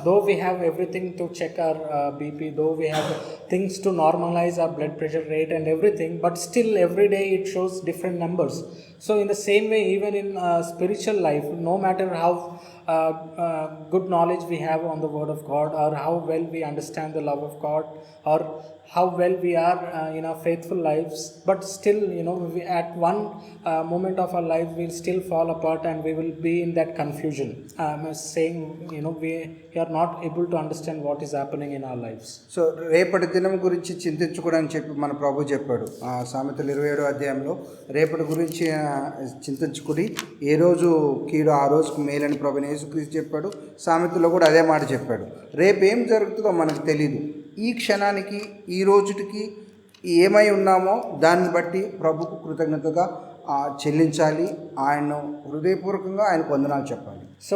though we have everything to check our BP, though we have things to normalize our blood pressure rate and everything, but still every day it shows different numbers. So in the same way, even in spiritual life, no matter how good knowledge we have on the Word of God, or how well we understand the love of God, or how well we are in our faithful lives, but still we, at one moment of our life we'll still fall apart and we will be in that confusion, saying we are not able to understand what is happening in our lives. So రేపటి దినం గురించి చింతించుకోవడానికి చెప్పి మన ప్రభు చెప్పాడు సామెతలు 27వ అధ్యాయంలో, రేపటి గురించి చింతించుకుని ఏ రోజు కీడు ఆ రోజుకు మేలని ప్రభుని యేసుక్రీస్తు చెప్పాడు. సామెతలో కూడా అదే మాట చెప్పాడు. రేపు ఏం జరుగుతుందో మనకు తెలియదు. ఈ క్షణానికి ఈ రోజుటికి ఏమై ఉన్నామో దాన్ని బట్టి ప్రభుకు కృతజ్ఞతగా చెల్లించాలి. ఆయన్ను హృదయపూర్వకంగా ఆయనకు వందనాలు చెప్పాలి. So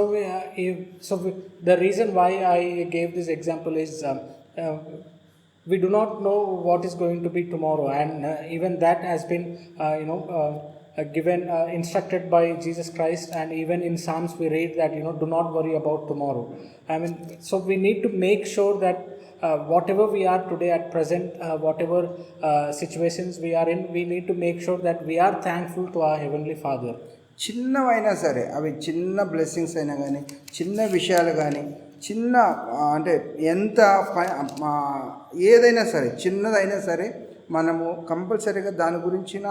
the reason why I gave this example is we do not know what is going to be tomorrow, and even that has been given instructed by Jesus Christ, and even in Psalms we read that do not worry about tomorrow. I mean, so we need to make sure that whatever we are today at present, whatever situations we are in, we need to make sure that we are thankful to our Heavenly Father. చిన్నవైనా సరే, అవి చిన్న blessings అయినా కానీ, చిన్న విషయాలు కానీ, చిన్న అంటే ఎంత ఏదైనా సరే, చిన్నదైనా సరే మనము కంపల్సరీగా దాని గురించిన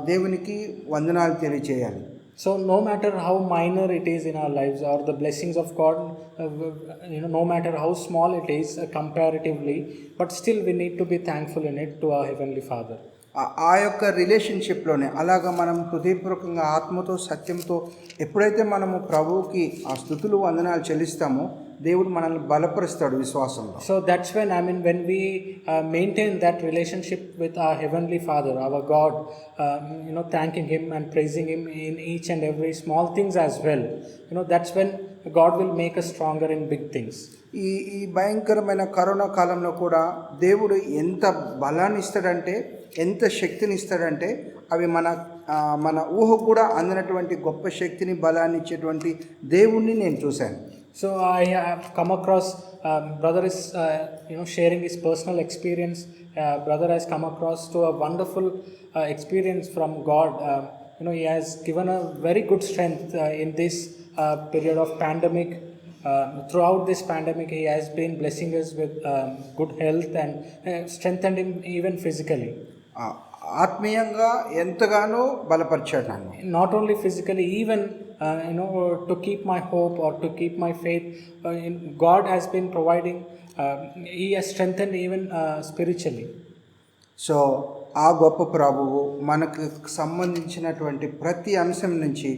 దేవునికి వందనాలు తెలియచేయాలి. So no matter how minor it is in our lives, or the blessings of God, no matter how small it is comparatively, but still we need to be thankful in it to our Heavenly Father. ఆ యొక్క రిలేషన్షిప్లోనే అలాగా మనం హృదయపూర్వకంగా ఆత్మతో సత్యంతో ఎప్పుడైతే మనము ప్రభువుకి ఆ స్తుతులు వందనాలు చెల్లిస్తామో దేవుడు మనల్ని బలపరుస్తాడు విశ్వాసంలో. So that's when when we maintain that relationship with our Heavenly Father, our God, thanking Him and praising Him in each and every small things as well, that's when God will make us stronger in big things. ఈ భయంకరమైన corona కాలంలో కూడా దేవుడు ఎంత బలాన్ని ఇస్తాడంటే, ఎంత శక్తిని ఇస్తాడంటే, అవి మన ఊహకు కూడా అందినటువంటి గొప్ప శక్తిని బలాన్ని ఇచ్చేటువంటి దేవుణ్ణి నేను చూశాను. So I have come across brother is sharing his personal experience. Brother has come across to a wonderful experience from God. He has given a very good strength in this period of pandemic. Throughout this pandemic he has been blessing us with good health and strengthened him even physically. ఆత్మీయంగా ఎంతగానో బలపరిచాడు నన్ను. Not only physically, even to keep my hope or to keep my faith, God has been providing. He has strengthened even spiritually. So ఆ గొప్ప ప్రభువు మనకు సంబంధించినటువంటి ప్రతి అంశం నుంచి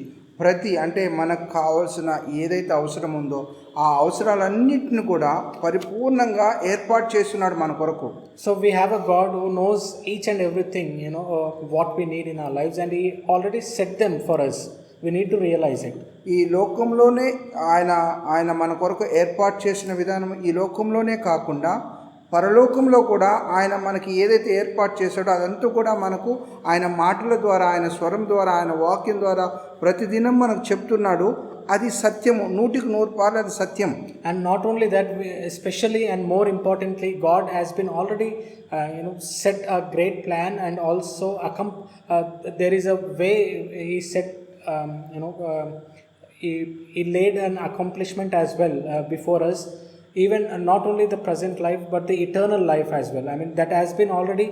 అంటే మనకు కావాల్సిన ఏదైతే అవసరం ఉందో ఆ అవసరాలన్నింటిని కూడా పరిపూర్ణంగా ఏర్పాటు చేస్తున్నాడు మన కొరకు. So we have a God who knows each and everything, what we need in our lives, and He already set them for us. We need to realize it. ఈ లోకంలోనే ఆయన మన కొరకు ఏర్పాటు చేసిన విధానం ఈ లోకంలోనే కాకుండా పరలోకంలో కూడా ఆయన మనకి ఏదైతే ఏర్పాటు చేశాడో అదంతా కూడా మనకు ఆయన మాటల ద్వారా, ఆయన స్వరం ద్వారా, ఆయన వాక్యం ద్వారా ప్రతిదినం మనకు చెప్తున్నాడు. అది సత్యము, 100% అది సత్యం. And not only that, especially and more importantly, God has been already set a great plan, and also there is a way He set he laid an accomplishment as well before us, even not only the present life but the eternal life as well. I mean, that has been already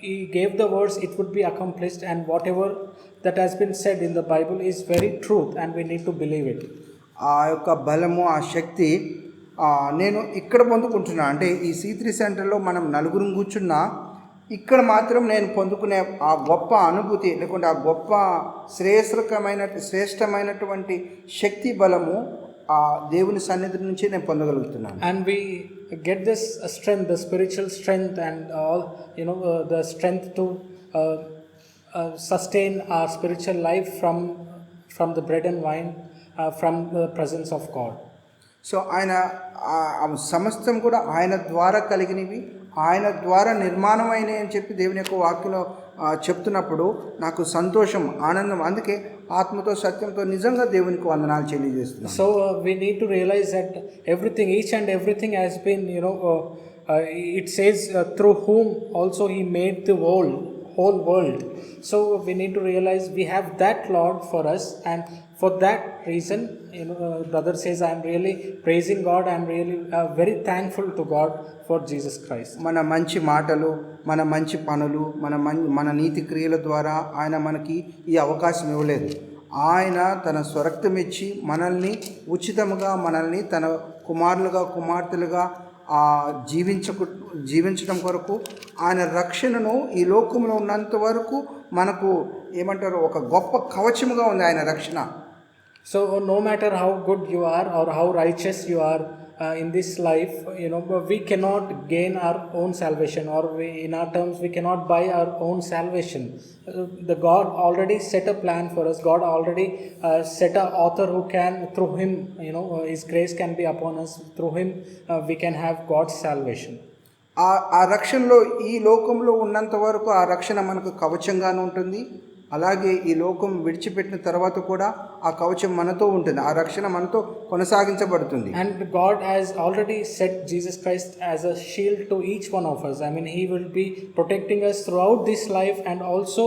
He gave the words, it would be accomplished, and whatever that has been said in the Bible is very truth, and we need to believe it. ఆ యొక్క బలము, ఆ శక్తి నేను ఇక్కడ పొందుకుంటున్నా. అంటే ఈ C3 సెంటర్లో మనం నలుగురు కూర్చున్నా, ఇక్కడ మాత్రం నేను పొందుకునే ఆ గొప్ప అనుభూతి, లేకుంటే ఆ గొప్ప శ్రేష్టమైనటువంటి శక్తి బలము ఆ దేవుని సన్నిధి నుంచి నేను పొందగలుగుతున్నాను. And we get this strength, the spiritual strength, and all the strength to sustain our spiritual life from the bread and wine, from the presence of God. So ఆయన సమస్తం కూడా ఆయన ద్వారా కలిగినవి, ఆయన ద్వారా నిర్మాణమైనవి అని చెప్పి దేవుని యొక్క వాక్యంలో చెప్తున్నప్పుడు నాకు సంతోషం, ఆనందం. అందుకే ఆత్మతో సత్యంతో నిజంగా దేవునికి వందనాలు తెలియజేస్తున్నాను. So we need to realize that everything, each and everything has been it says through whom also He made the whole world. So we need to realize we have that Lord for us, and for that reason brother says, I am really praising God, I am really very thankful to God for Jesus Christ. మన మంచి మాటలు, మన మంచి పనులు, మన నీతి క్రియల ద్వారా ఆయన మనకి ఈ అవకాశం ఇవ్వలేదు. ఆయన తన స్వరక్తం ఇచ్చి మనల్ని ఉచితముగా, మనల్ని తన కుమారులుగా కుమార్తెలుగా జీవించడం కొరకు ఆయన రక్షణను ఈ లోకంలో ఉన్నంత వరకు మనకు ఏమంటారు, ఒక గొప్ప కవచముగా ఉంది ఆయన రక్షణ. So no matter how good you are or how righteous you are in this life, we cannot gain our own salvation, or in our terms we cannot buy our own salvation. The God already set a plan for us. God already set a author who can, through Him, His grace can be upon us. Through Him we can have God's salvation. ఆ రక్షణలో ఈ లోకంలో ఉన్నంత వరకు ఆ రక్షణ మనకు కవచంగానే ఉంటుంది. అలాగే ఈ లోకం విడిచిపెట్టిన తర్వాత కూడా ఆ కవచం మనతో ఉంటుంది, ఆ రక్షణ మనతో కొనసాగించబడుతుంది. And God has already set Jesus Christ as a shield to each one of us. I mean, He will be protecting us throughout this life and also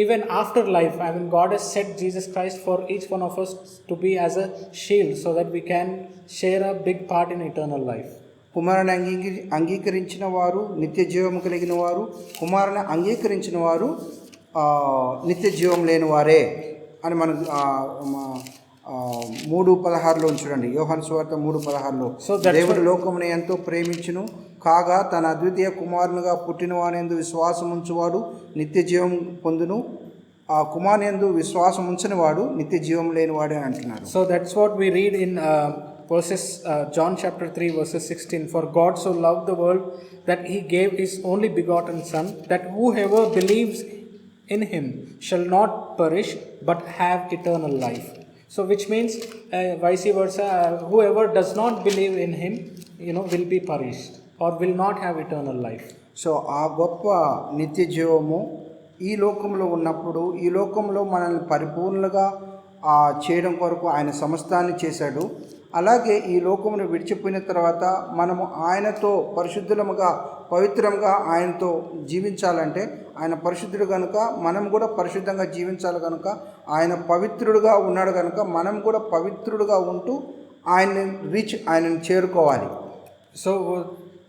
even after life. I mean, God has set Jesus Christ for each one of us to be as a shield, so that we can share a big part in eternal life. కుమారుని అంగీకరించిన వారు నిత్య జీవము కలిగిన వారు, కుమారుని అంగీకరించిన వారు నిత్య జీవం లేని వారే అని మనం 3:16 చూడండి. యోహాను సువార్త 3:16. దేవుడు లోకమును ఎంతో ప్రేమించును కాగా తన అద్వితీయ కుమారునిగా పుట్టిన వానియందు విశ్వాసం ఉంచువాడు నిత్య జీవం పొందును, ఆ కుమారునియందు విశ్వాసం ఉంచని వాడు నిత్య జీవం లేని వాడే అని అంటున్నారు. So that's what we read in John chapter 3 verses 16. For God so loved the world that He gave His only begotten Son, that whoever believes in Him shall not perish but have eternal life. So which means vice versa, whoever does not believe in Him will be perished or will not have eternal life. So ఆ గొప్ప నిత్య జీవము ఈ లోకంలో ఉన్నప్పుడు, ఈ లోకంలో మనల్ని పరిపూర్ణంగా చేయడం కొరకు ఆయన సమస్తాన్ని చేశాడు. అలాగే ఈ లోకమును విడిచిపోయిన తర్వాత మనము ఆయనతో పరిశుద్ధులముగా, పవిత్రంగా ఆయనతో జీవించాలంటే, ఆయన పరిశుద్ధుడు కనుక మనం కూడా పరిశుద్ధంగా జీవించాలి కనుక, ఆయన పవిత్రుడుగా ఉన్నాడు కనుక మనం కూడా పవిత్రుడుగా ఉంటూ ఆయనను చేరుకోవాలి.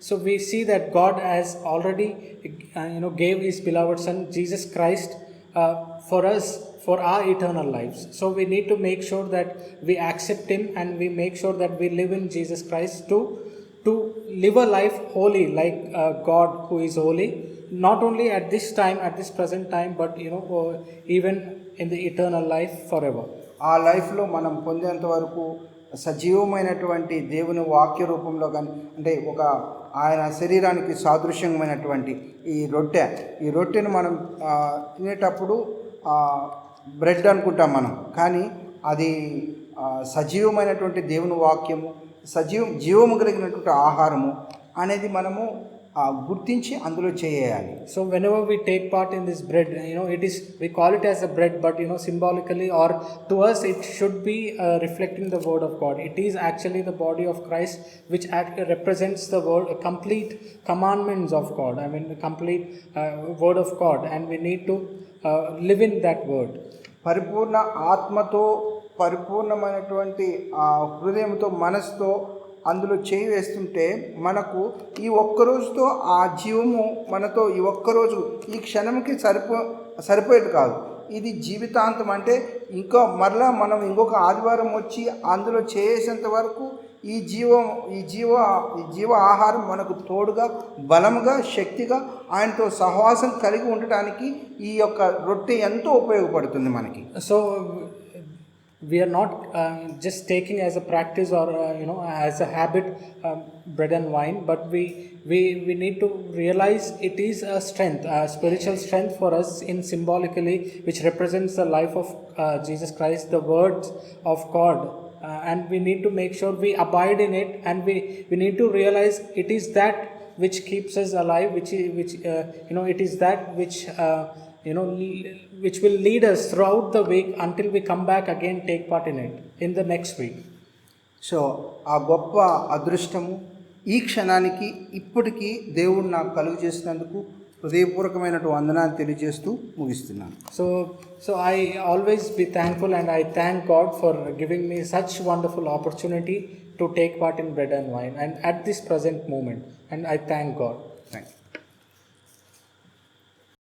So we see that God has already gave His beloved Son Jesus Christ for us, for our eternal lives. So we need to make sure that we accept Him, and we make sure that we live in Jesus Christ to live a life holy, like God who is holy, not only at this time, at this present time, but even in the eternal life forever. ఆ లైఫ్లో మనం పొందేంత వరకు సజీవమైనటువంటి దేవుని వాక్య రూపంలో కానీ, అంటే ఒక ఆయన శరీరానికి సాదృశ్యమైనటువంటి ఈ రొట్టెను మనం తినేటప్పుడు బ్రెడ్ అనుకుంటాం మనం, కానీ అది జీవమైనటువంటి దేవుని వాక్యము, జీవము కలిగినటువంటి ఆహారము అనేది మనము గుర్తించి అందులో చేయాలి. So whenever we take part in this bread, it is, we call it as a bread, but symbolically or to us it should be reflecting the word of God. It is actually the body of Christ, which represents the word, complete commandments of God. I mean the complete word of God, and we need to live in that word. పరిపూర్ణ ఆత్మతో, పరిపూర్ణమైనటువంటి హృదయంతో, మనసుతో అందులో చేయి వేస్తుంటే మనకు ఈ ఒక్కరోజుతో ఆ జీవము మనతో ఈ ఒక్కరోజు ఈ క్షణంకి సరిపోయేది కాదు. ఇది జీవితాంతం. అంటే ఇంకా మరలా మనం ఇంకొక ఆదివారం వచ్చి అందులో చేసేంత వరకు ఈ జీవ ఆహారం మనకు తోడుగా, బలముగా, శక్తిగా ఆయనతో సహవాసం కలిగి ఉండటానికి ఈ యొక్క రొట్టె ఎంతో ఉపయోగపడుతుంది మనకి. So we are not just taking as a practice or as a habit bread and wine, but we need to realize it is a strength, a spiritual strength for us, in symbolically, which represents the life of Jesus Christ, the words of God, and we need to make sure we abide in it, and we need to realize it is that which keeps us alive, which it is that which which will lead us throughout the week until we come back again, take part in it in the next week. So ఆ గొప్ప అదృష్టము ఈ క్షణానికి ఇప్పటికీ దేవుడు నాకు కలుగు చేసినందుకు హృదయపూర్వకమైనటువంటి వందనాలు తెలియజేస్తూ ముగిస్తున్నాను. So I always be thankful, and I thank God for giving me such wonderful opportunity to take part in bread and wine, and at this present moment, and I thank God. Thank you.